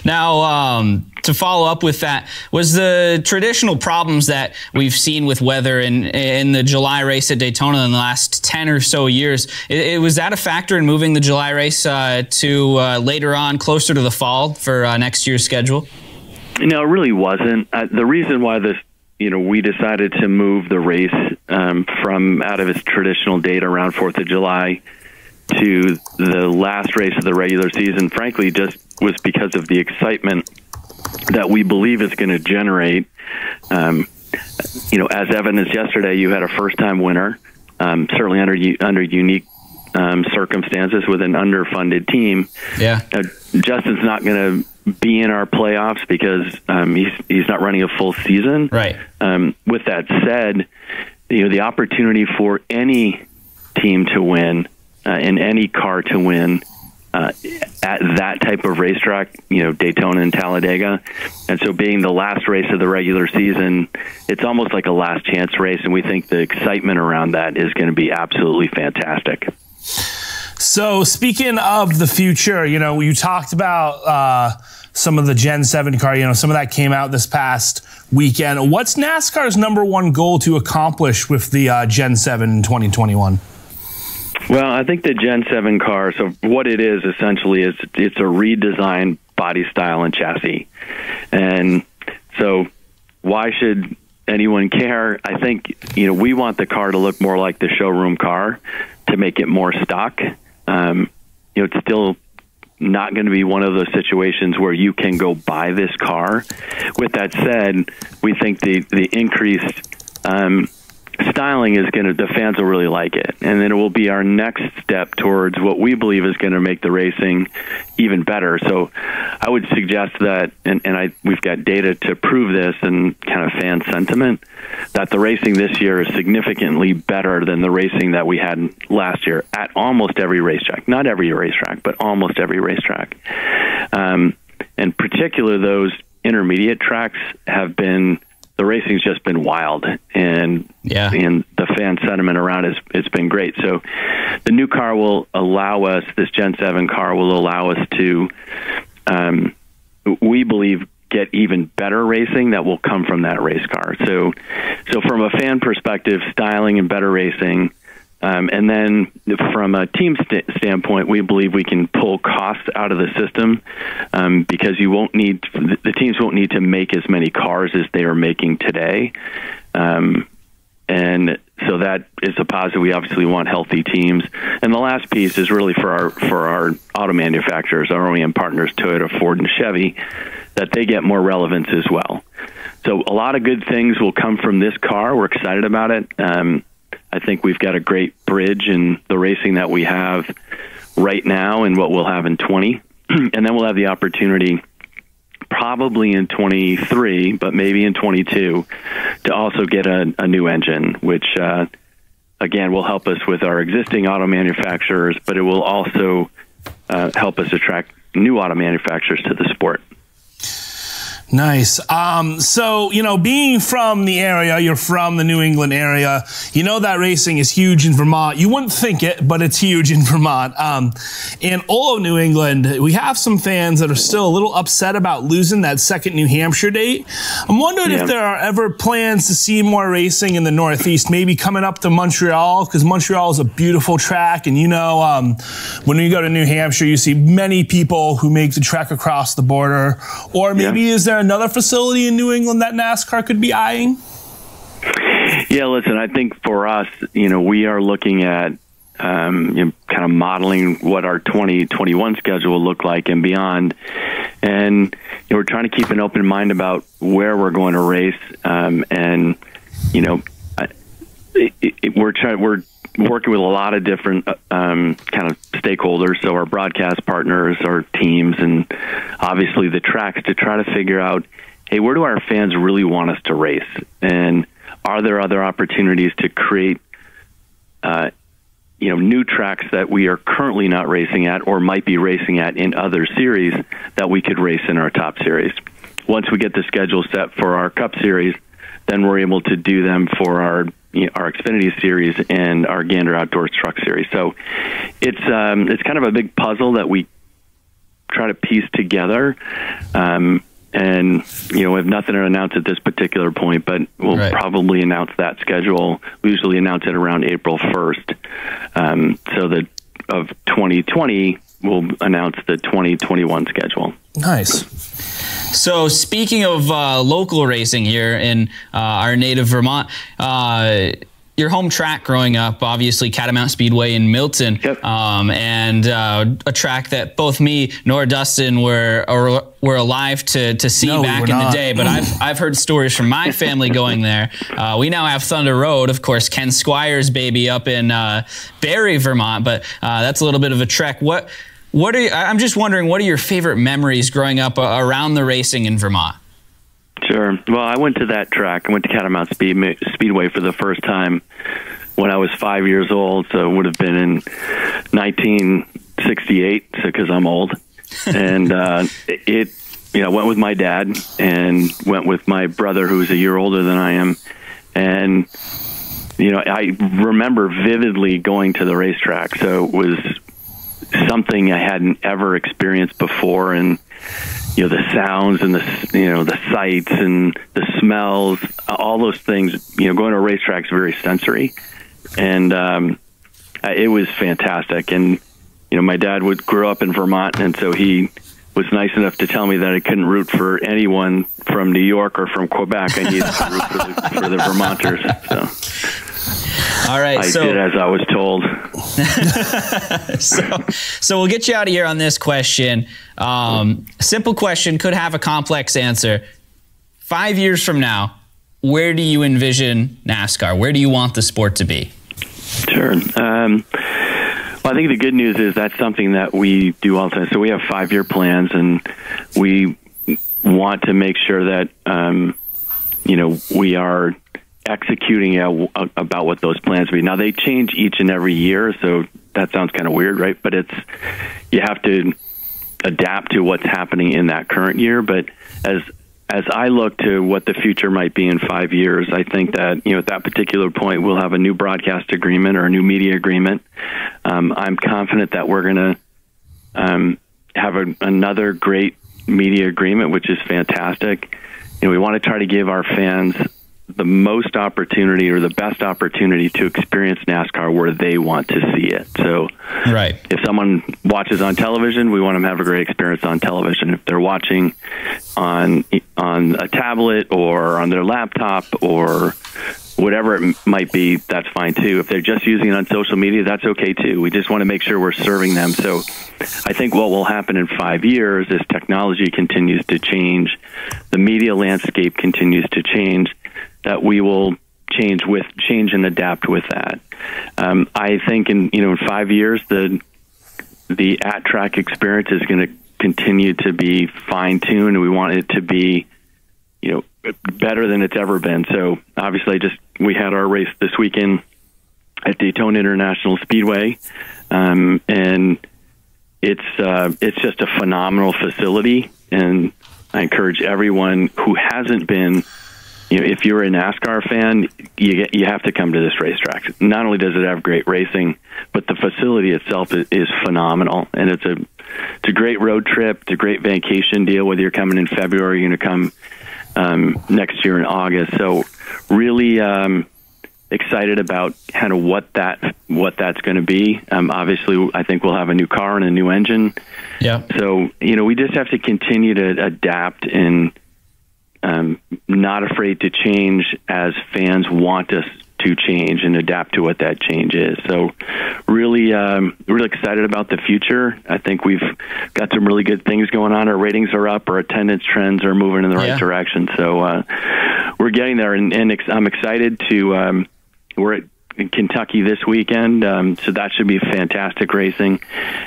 Now, to follow up with that, was the traditional problems that we've seen with weather in the July race at Daytona in the last 10 or so years, was that a factor in moving the July race to later on, closer to the fall for next year's schedule? No, it really wasn't. The reason why we decided to move the race from out of its traditional date around 4th of July to the last race of the regular season, frankly, just was because of the excitement that we believe is going to generate. As evidenced yesterday, you had a first-time winner, certainly under unique circumstances with an underfunded team. Yeah, Justin's not going to be in our playoffs because he's not running a full season. Right. With that said, the opportunity for any team to win and any car to win at that type of racetrack, Daytona and Talladega. And so being the last race of the regular season, it's almost like a last chance race. And we think the excitement around that is going to be absolutely fantastic. So speaking of the future, you talked about some of the Gen 7 car, some of that came out this past weekend. What's NASCAR's #1 goal to accomplish with the Gen 7 in 2021? Well, I think the Gen 7 car, so what it is essentially is it's a redesigned body style and chassis. And so why should anyone care? I think, we want the car to look more like the showroom car to make it more stock. It's still not going to be one of those situations where you can go buy this car. With that said, we think the increased styling is the fans will really like it. And then it will be our next step towards what we believe is going to make the racing even better. So I would suggest that, we've got data to prove this and kind of fan sentiment, that the racing this year is significantly better than the racing that we had last year at almost every racetrack. Not every racetrack, but almost every racetrack. In particular, those intermediate tracks the racing's just been wild, and the fan sentiment around it's been great. So the new car will allow us, this Gen 7 car will allow us to, we believe, get even better racing that will come from that race car. So from a fan perspective, styling and better racing. And then from a team standpoint, we believe we can pull costs out of the system because the teams won't need to make as many cars as they are making today. And so that is a positive. We obviously want healthy teams. And the last piece is really for our auto manufacturers, our OEM partners, Toyota, Ford, and Chevy, that they get more relevance as well. So a lot of good things will come from this car. We're excited about it. I think we've got a great bridge in the racing that we have right now and what we'll have in 20. And then we'll have the opportunity probably in 23, but maybe in 22, to also get a new engine, which, again, will help us with our existing auto manufacturers, but it will also help us attract new auto manufacturers to the sport. Nice. So, being from the area, you're from the New England area, that racing is huge in Vermont. You wouldn't think it, but it's huge in Vermont. In all of New England, we have some fans that are still a little upset about losing that second New Hampshire date. I'm wondering if there are ever plans to see more racing in the Northeast, maybe coming up to Montreal, because Montreal is a beautiful track. And, when you go to New Hampshire, you see many people who make the trek across the border. Or maybe is there another facility in New England that NASCAR could be eyeing? Yeah, listen, I think for us, we are looking at kind of modeling what our 2021 schedule will look like and beyond. And we're trying to keep an open mind about where we're going to race. We're working with a lot of different kind of stakeholders, so our broadcast partners, our teams, and obviously the tracks, to try to figure out, hey, where do our fans really want us to race? And are there other opportunities to create new tracks that we are currently not racing at or might be racing at in other series that we could race in our top series. Once we get the schedule set for our Cup series, then we're able to do them for our Xfinity series and our Gander Outdoors Truck series. So it's kind of a big puzzle that we try to piece together. And, we have nothing to announce at this particular point, but we'll probably announce that schedule. We usually announce it around April 1st. So that of 2020, we'll announce the 2021 schedule. Nice. So speaking of local racing here in our native Vermont, your home track growing up, obviously Catamount Speedway in Milton, and a track that both me nor Dustin were alive to see back in the day. But I've heard stories from my family going there. We now have Thunder Road, of course, Ken Squire's baby up in Barrie, Vermont, but that's a little bit of a trek. I'm just wondering, what are your favorite memories growing up around the racing in Vermont? Sure. Well, I went to that track. I went to Catamount Speedway for the first time when I was 5 years old, so it would have been in 1968, because I'm old. And went with my dad and went with my brother, who's a year older than I am. And, I remember vividly going to the racetrack, so it was something I hadn't ever experienced before, and the sounds and the sights and the smells, all those things. Going to a racetrack is very sensory, and it was fantastic. And my dad grew up in Vermont, and so he was nice enough to tell me that I couldn't root for anyone from New York or from Quebec. I needed to root for the Vermonters. So. All right, I did as I was told. So we'll get you out of here on this question. Simple question, could have a complex answer. 5 years from now, where do you envision NASCAR? Where do you want the sport to be? Sure. Well, I think the good news is that's something that we do all the time. So we have 5-year plans, and we want to make sure that we are executing about what those plans be. Now, they change each and every year, so that sounds kind of weird, right? But you have to adapt to what's happening in that current year. But as I look to what the future might be in 5 years, I think that at that particular point we'll have a new broadcast agreement or a new media agreement. I'm confident that we're going to have another great media agreement, which is fantastic. We want to try to give our fans the most opportunity or the best opportunity to experience NASCAR where they want to see it. So if someone watches on television, we want them to have a great experience on television. If they're watching on a tablet or on their laptop or whatever it might be, that's fine too. If they're just using it on social media, that's okay too. We just want to make sure we're serving them. So I think what will happen in 5 years as technology continues to change, the media landscape continues to change, that we will change and adapt with that. I think in 5 years the at-track experience is going to continue to be fine-tuned, and we want it to be better than it's ever been. So obviously we had our race this weekend at Daytona International Speedway, and it's just a phenomenal facility, and I encourage everyone who hasn't been, if you're a NASCAR fan, you have to come to this racetrack. Not only does it have great racing, but the facility itself is phenomenal, and it's a great road trip. It's a great vacation deal, whether you're coming in February or you're going to come next year in August. So really excited about kind of what that's going to be. Obviously, I think we'll have a new car and a new engine. Yeah. So we just have to continue to adapt and not afraid to change as fans want us to change and adapt to what that change is. So really excited about the future. I think we've got some really good things going on. Our ratings are up. Our attendance trends are moving in the right direction. So we're getting there, and I'm excited to we're at Kentucky this weekend, so that should be fantastic racing.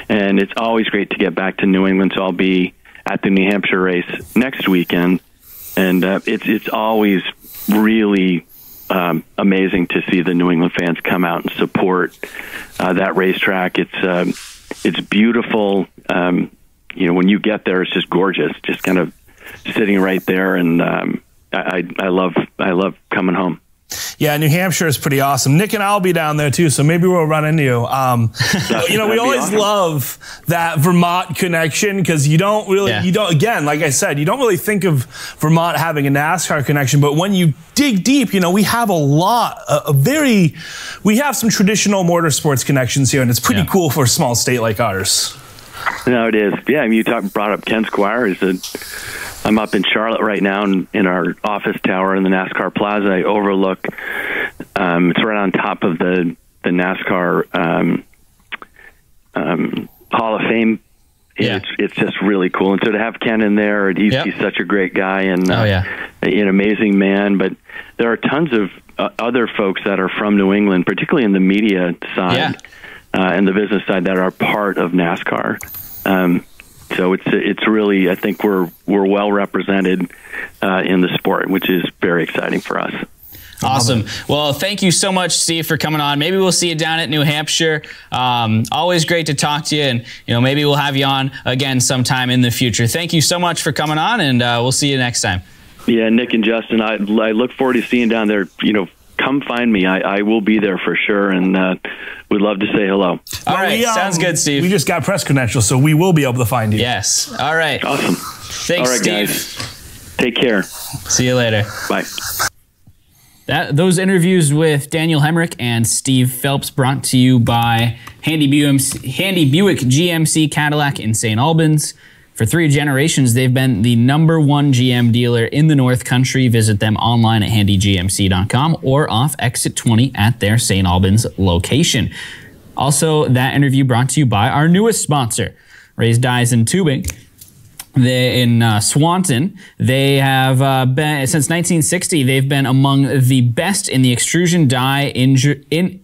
And it's always great to get back to New England, so I'll be at the New Hampshire race next weekend. And it's always really amazing to see the New England fans come out and support that racetrack. It's beautiful. When you get there, it's just gorgeous. Just kind of sitting right there, and I love coming home. Yeah, New Hampshire is pretty awesome. Nick and I'll be down there too, so maybe we'll run into you. We always awesome. Love that Vermont connection because again, like I said, you don't really think of Vermont having a NASCAR connection, but when you dig deep, we have we have some traditional motorsports connections here, and it's pretty cool for a small state like ours. No, it is. Yeah, I mean, brought up Ken Squire. I'm up in Charlotte right now in our office tower in the NASCAR Plaza. I overlook. It's right on top of the NASCAR Hall of Fame. Yeah. It's just really cool. And so to have Ken in there, he's such a great guy and an amazing man. But there are tons of other folks that are from New England, particularly in the media side and the business side, that are part of NASCAR. So it's really, I think we're well represented in the sport, which is very exciting for us. Awesome. Well, thank you so much, Steve, for coming on. Maybe we'll see you down at New Hampshire. Always great to talk to you, and maybe we'll have you on again sometime in the future. Thank you so much for coming on, and we'll see you next time. Yeah, Nick and Justin, I look forward to seeing you down there. Come find me. I will be there for sure, and we'd love to say hello. All right, sounds good, Steve. We just got press credentials, so we will be able to find you. Yes. All right. Awesome. Thanks, all right, Steve. Guys. Take care. See you later. Bye. Those interviews with Daniel Hemric and Steve Phelps brought to you by Handy Buick GMC Cadillac in St. Albans. For 3 generations, they've been the #1 GM dealer in the North Country. Visit them online at handygmc.com or off exit 20 at their St. Albans location. Also, that interview brought to you by our newest sponsor, Raised Dies and Tubing. In Swanton. They have been, since 1960, they've been among the best in the extrusion die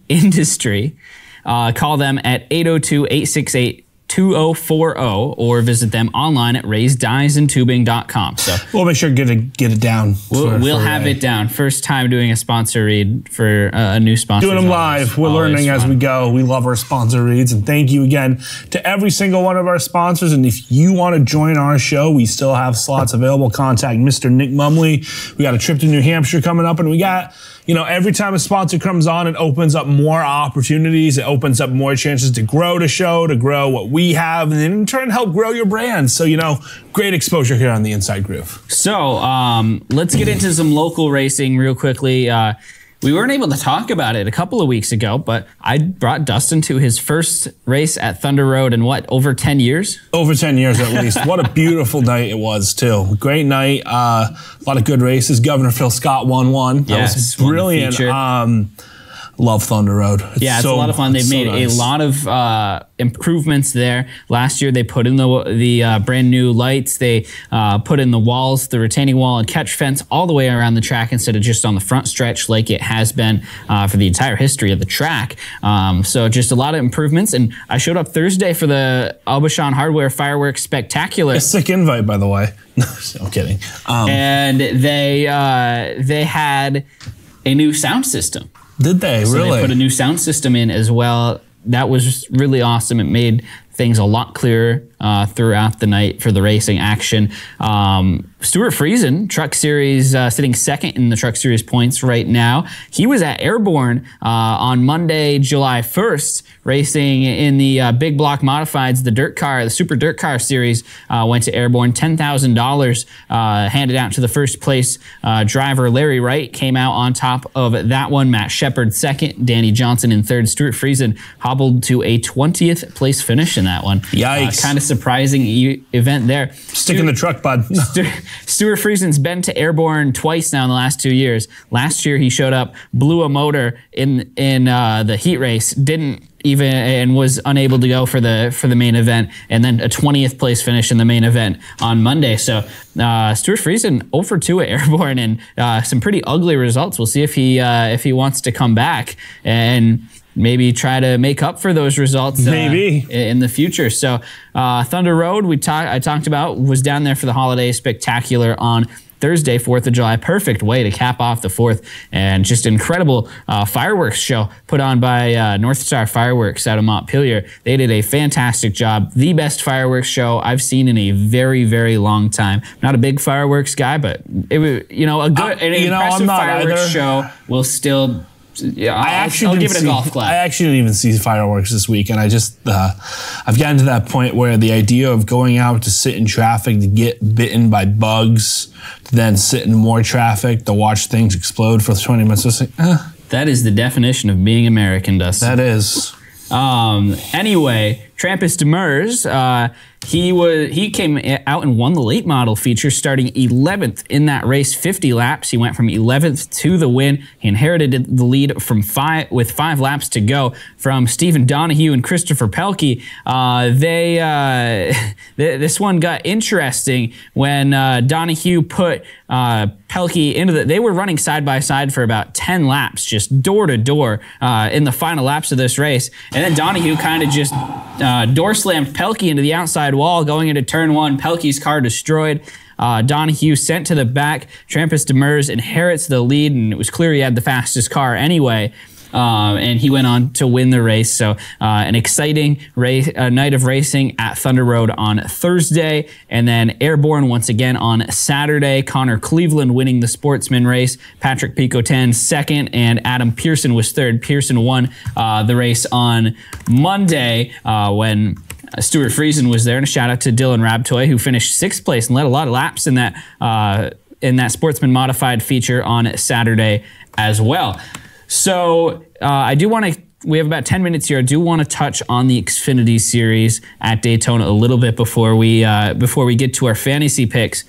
industry. Call them at 802-868-2040 or visit them online at raiseddiesandtubing.com. So we'll make sure to get it down. We'll have it down. First time doing a sponsor read for a new sponsor. Doing them live. We're learning as we go. We love our sponsor reads, and thank you again to every single one of our sponsors. And if you want to join our show, we still have slots available. Contact Mr. Nick Mumley. We got a trip to New Hampshire coming up, and we got, every time a sponsor comes on, it opens up more opportunities. It opens up more chances to grow the show, to grow what we have, and then in turn help grow your brand. So, great exposure here on the Inside Groove. So, let's get into some local racing real quickly. We weren't able to talk about it a couple of weeks ago, but I brought Dustin to his first race at Thunder Road in over 10 years? Over 10 years at least. What a beautiful night it was, too. Great night. A lot of good races. Governor Phil Scott won one. That was brilliant. Love Thunder Road. It's a lot of fun. They've made a lot of improvements there. Last year they put in the brand new lights. They put in the walls, the retaining wall and catch fence all the way around the track instead of just on the front stretch like it has been for the entire history of the track. So just a lot of improvements. And I showed up Thursday for the Aubuchon Hardware Fireworks Spectacular. A sick invite, by the way. I'm kidding. And they had a new sound system. Did they? So really? They put a new sound system in as well. That was really awesome. It made things a lot clearer throughout the night for the racing action. Stuart Friesen, Truck Series, sitting second in the Truck Series points right now. He was at Airborne on Monday, July 1st, racing in the Big Block Modifieds, the Super Dirt Car Series. Went to Airborne. $10,000 handed out to the first place driver. Larry Wright came out on top of that one. Matt Shepard second. Danny Johnson in third. Stuart Friesen hobbled to a 20th place finish in that one. Yikes. Kind of surprising event there. Stick in the truck, bud. Stuart Friesen's been to Airborne twice now in the last 2 years. Last year he showed up, blew a motor in the heat race, and was unable to go for the main event, and then a 20th place finish in the main event on Monday. So Stuart Friesen 0-2 at Airborne, and some pretty ugly results. We'll see if he wants to come back and maybe try to make up for those results in the future. So Thunder Road, I talked about, was down there for the Holiday Spectacular on Thursday, 4th of July. Perfect way to cap off the 4th, and just incredible fireworks show put on by North Star Fireworks out of Montpelier. They did a fantastic job. The best fireworks show I've seen in a very, very long time. Not a big fireworks guy, but it was, you know, an impressive fireworks show will still... Yeah, I'll give it a golf clap. I actually didn't even see fireworks this week, and I just I've gotten to that point where the idea of going out to sit in traffic to get bitten by bugs, to then sit in more traffic to watch things explode for 20 minutes. Just like, That is the definition of being American, Dustin. That is. Anyway, Trampus Demers, he came out and won the late model feature, starting 11th in that race, 50 laps. He went from 11th to the win. He inherited the lead with 5 laps to go from Stephen Donahue and Christopher Pelkey. This one got interesting when Donahue put Pelkey into they were running side by side for about 10 laps, just door to door in the final laps of this race. And then Donahue kind of just door slammed Pelkey into the outside wall going into turn 1. Pelkey's car destroyed. Donahue sent to the back. Trampus Demers inherits the lead, and it was clear he had the fastest car anyway. And he went on to win the race. So an exciting night of racing at Thunder Road on Thursday. And then Airborne once again on Saturday. Connor Cleveland winning the sportsman race. Patrick Picotin second, and Adam Pearson was third. Pearson won the race on Monday when Stuart Friesen was there. And a shout out to Dylan Rabtoy, who finished 6th place and led a lot of laps in that sportsman modified feature on Saturday as well. So I do want to, we have about 10 minutes here. I do want to touch on the Xfinity Series at Daytona a little bit before we get to our fantasy picks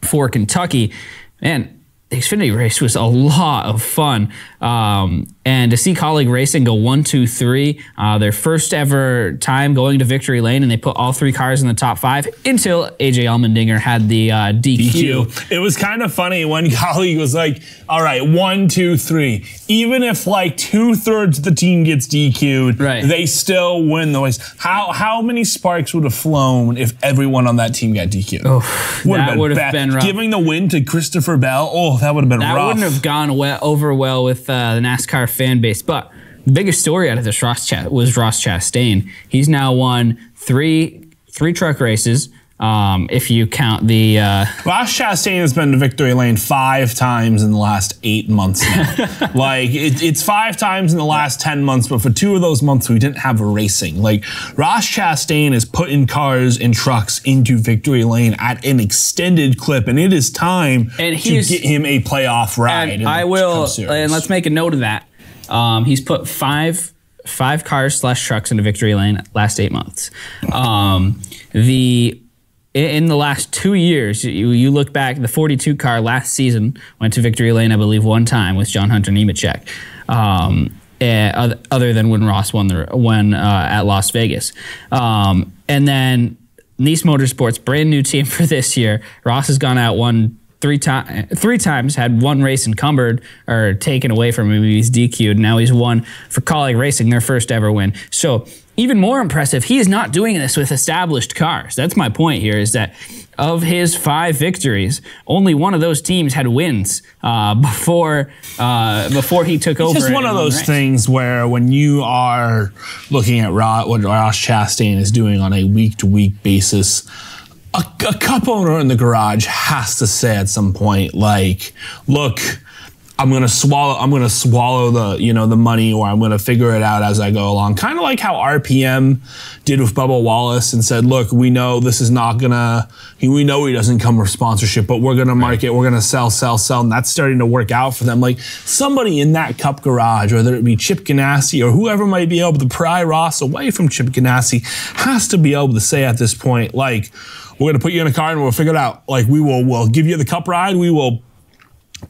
for Kentucky. Man, the Xfinity race was a lot of fun. And to see Colleague Racing go 1-2-3, their first ever time going to victory lane, and they put all 3 cars in the top 5 until AJ Allmendinger had the DQ. It was kind of funny when Colleague was like, all right, 1, 2, 3. Even if like 2/3 of the team gets DQ'd, right, they still win the race. How many sparks would have flown if everyone on that team got DQ'd? Oh, that would have been rough. Giving the win to Christopher Bell, that would have been rough. That wouldn't have gone over well with the NASCAR fan base. But the biggest story out of this was Ross Chastain. He's now won three truck races. If you count the... Ross Chastain has been to victory lane 5 times in the last 8 months now. Like, it's 5 times in the last 10 months, but for 2 of those months, we didn't have racing. Like, Ross Chastain is putting cars and trucks into victory lane at an extended clip, and it is time to get him a playoff ride. And let's make a note of that. He's put five cars / trucks into victory lane last 8 months. In the last 2 years, you look back, the 42 car last season went to victory lane, I believe, 1 time with John Hunter Nemechek, other than when Ross won at Las Vegas. And then Nice Motorsports, brand new team for this year. Ross has gone out, won 3 times, had 1 race encumbered or taken away from him. He's DQ'd. Now he's won for Colleague Racing, their first ever win. So even more impressive, he is not doing this with established cars. That's my point here, is that of his 5 victories, only 1 of those teams had wins before he took over. It's just one of those things where when you are looking at what Ross Chastain is doing on a week-to-week basis, a cup owner in the garage has to say at some point, like, look, I'm gonna swallow the money, or I'm gonna figure it out as I go along. Kind of like how RPM did with Bubba Wallace and said, look, we know this is not gonna, we know he doesn't come with sponsorship, but we're gonna market, we're gonna sell, and that's starting to work out for them. Like, somebody in that Cup garage, whether it be Chip Ganassi or whoever might be able to pry Ross away from Chip Ganassi, has to be able to say at this point, like, we're going to put you in a car and we'll figure it out. Like, we'll give you the Cup ride. We will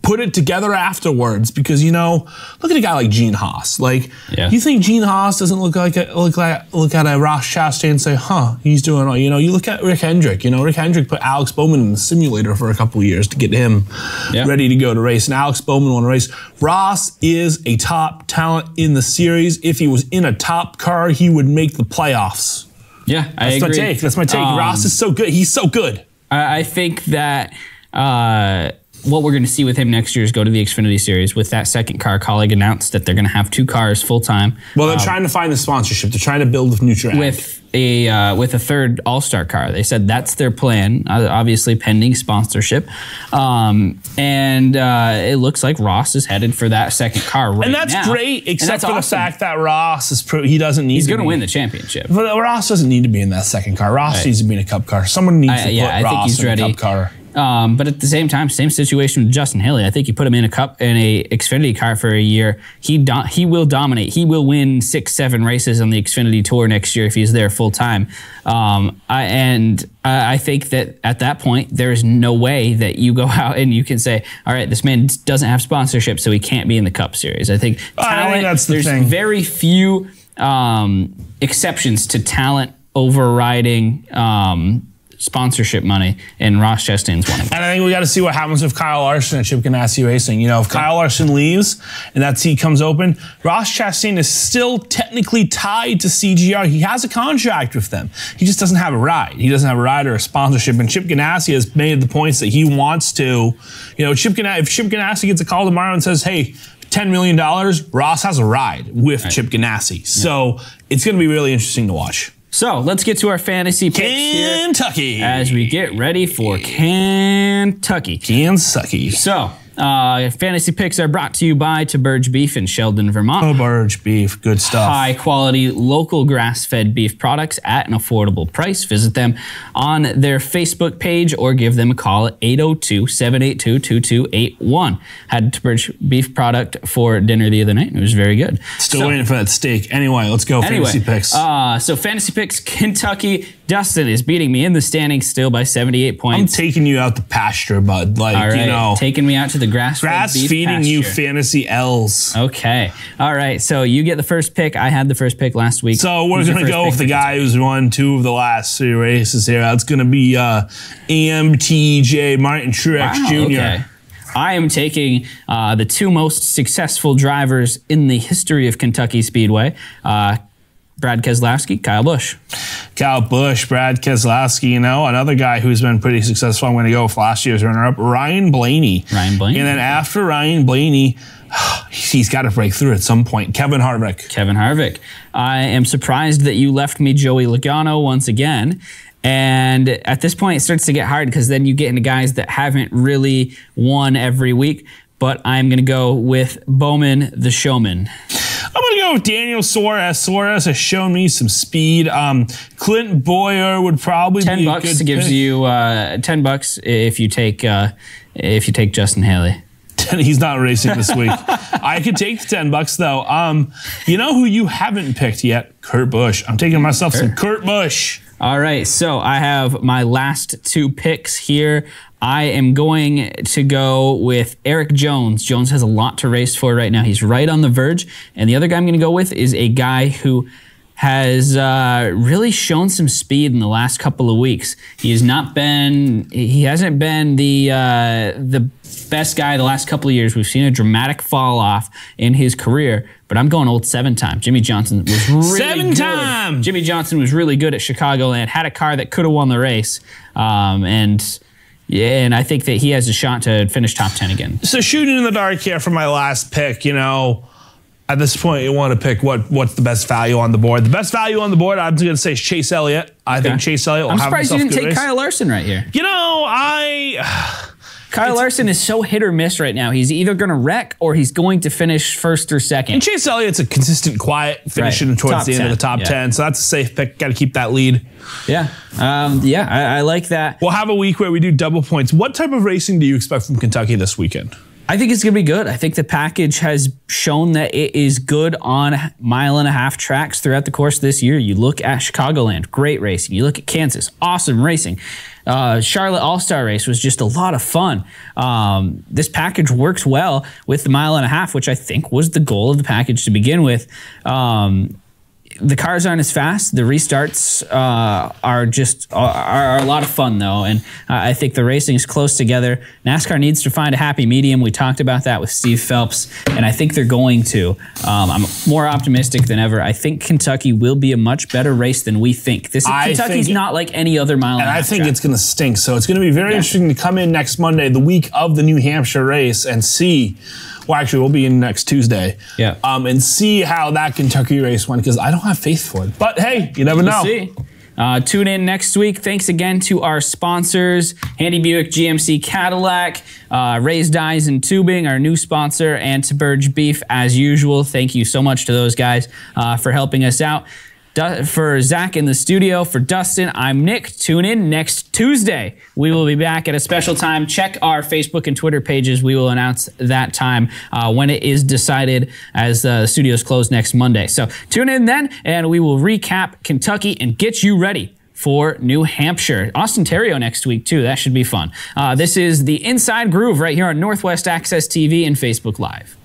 put it together afterwards, because, look at a guy like Gene Haas. Like, you think Gene Haas doesn't look at a Ross Chastain and say, he's doing all, you look at Rick Hendrick. Rick Hendrick put Alex Bowman in the simulator for a couple of years to get him ready to go to race, and Alex Bowman won a race. Ross is a top talent in the series. If he was in a top car, he would make the playoffs. Yeah, I agree. That's my take. Ross is so good. He's so good. I think that what we're going to see with him next year is go to the Xfinity Series. With that second car, Colleague announced that they're going to have 2 cars full time. Well, they're trying to find the sponsorship. They're trying to build with Nutrient. With a third All-Star car. They said that's their plan, obviously pending sponsorship. It looks like Ross is headed for that second car right now. And that's great, except for the fact that Ross is he doesn't need. He's going to win the championship. But Ross doesn't need to be in that second car. Ross needs to be in a Cup car. Someone needs to put Ross in a Cup car. But at the same time, same situation with Justin Haley. I think you put him in a Xfinity car for a year, he will dominate. He will win 6-7 races on the Xfinity Tour next year if he's there full time. I think that at that point, there is no way that you go out and you can say, all right, this man doesn't have sponsorship, so he can't be in the Cup Series. I think talent, that's the there's thing. very few exceptions to talent overriding sponsorship money, and Ross Chastain's one of them. And I think we got to see what happens with Kyle Larson at Chip Ganassi Racing. You know, if Kyle Larson leaves and that seat comes open, Ross Chastain is still technically tied to CGR. He has a contract with them. He just doesn't have a ride. He doesn't have a ride or a sponsorship. And Chip Ganassi has made the points that he wants to. You know, if Chip Ganassi gets a call tomorrow and says, hey, $10 million, Ross has a ride with Chip Ganassi. So it's going to be really interesting to watch. So let's get to our fantasy picks Kentucky here as we get ready for Kentucky. So fantasy picks are brought to you by Burge Beef in Sheldon, Vermont. Burge Beef, good stuff. High quality local grass-fed beef products at an affordable price. Visit them on their Facebook page or give them a call at 802-782-2281. Had Burge Beef product for dinner the other night, and it was very good. Still waiting for that steak. Anyway, let's go fantasy picks. So fantasy picks, Kentucky. Dustin is beating me in the standings still by 78 points. I'm taking you out the pasture, bud. Like, all right, you know. Taking me out to the grass feeding you fantasy L's. Okay. All right. So you get the first pick. I had the first pick last week. So we're going to go with the guy who's won 2 of the last 3 races here. That's going to be AMTJ Martin Truex Jr. Okay. I am taking the 2 most successful drivers in the history of Kentucky Speedway. Brad Keselowski, Kyle Busch. Kyle Busch, Brad Keselowski, you know, another guy who's been pretty successful. I'm going to go with last year's runner-up, Ryan Blaney. And then after Ryan Blaney, he's got to break through at some point. Kevin Harvick. I am surprised that you left me Joey Logano once again. And at this point, it starts to get hard because then you get into guys that haven't really won every week. But I'm going to go with Bowman the Showman. I'm going to go with Daniel Suarez. Suarez has shown me some speed. Clint Boyer would probably be a good pick. Gives you $10 if you take Justin Haley. He's not racing this week. I could take the $10 though. You know who you haven't picked yet? Kurt Busch. I'm taking myself some Kurt Busch. All right, so I have my last 2 picks here. I am going to go with Eric Jones. Jones has a lot to race for right now. He's right on the verge. And the other guy I'm going to go with is a guy who has really shown some speed in the last couple of weeks. He hasn't been the best guy the last couple of years. We've seen a dramatic fall off in his career, but I'm going old 7-time. Jimmy Johnson was really good. Jimmy Johnson was really good at Chicagoland, had a car that could have won the race, and I think that he has a shot to finish top 10 again. So shooting in the dark here for my last pick, you know, at this point, you want to pick what's the best value on the board. The best value on the board, I'm going to say is Chase Elliott. I think Chase Elliott will have himself a good race. I'm surprised you didn't take Kyle Larson right here. You know, Kyle Larson is so hit or miss right now. He's either going to wreck or he's going to finish first or second. And Chase Elliott's a consistent, quiet finishing towards the end of the top 10. So that's a safe pick. Got to keep that lead. Yeah. I like that. We'll have a week where we do double points. What type of racing do you expect from Kentucky this weekend? I think it's going to be good. I think the package has shown that it is good on 1.5-mile tracks throughout the course of this year. You look at Chicagoland, great racing. You look at Kansas, awesome racing. Charlotte All-Star Race was just a lot of fun. This package works well with the 1.5 miles, which I think was the goal of the package to begin with. the cars aren't as fast. The restarts are a lot of fun, though, and I think the racing is close together. NASCAR needs to find a happy medium. We talked about that with Steve Phelps, and I think they're going to. I'm more optimistic than ever. I think Kentucky will be a much better race than we think. Kentucky's not like any other mile and a half I think track. it's going to stink. So it's going to be very interesting to come in next Monday, the week of the New Hampshire race, and see. Well, actually, we'll be in next Tuesday. Yeah. And see how that Kentucky race went, because I don't have faith for it. But hey, you never know. See. Tune in next week. Thanks again to our sponsors, Handy Buick GMC Cadillac, Raised Eyes and Tubing, our new sponsor, and to Burge Beef, as usual. Thank you so much to those guys for helping us out. For Zach in the studio, for Dustin, I'm Nick. Tune in next Tuesday. We will be back at a special time. Check our Facebook and Twitter pages. We will announce that time when it is decided, as the studios close next Monday. So tune in then, and we will recap Kentucky and get you ready for New Hampshire. Austin Terrio next week, too. That should be fun. This is the Inside Groove right here on Northwest Access TV and Facebook Live.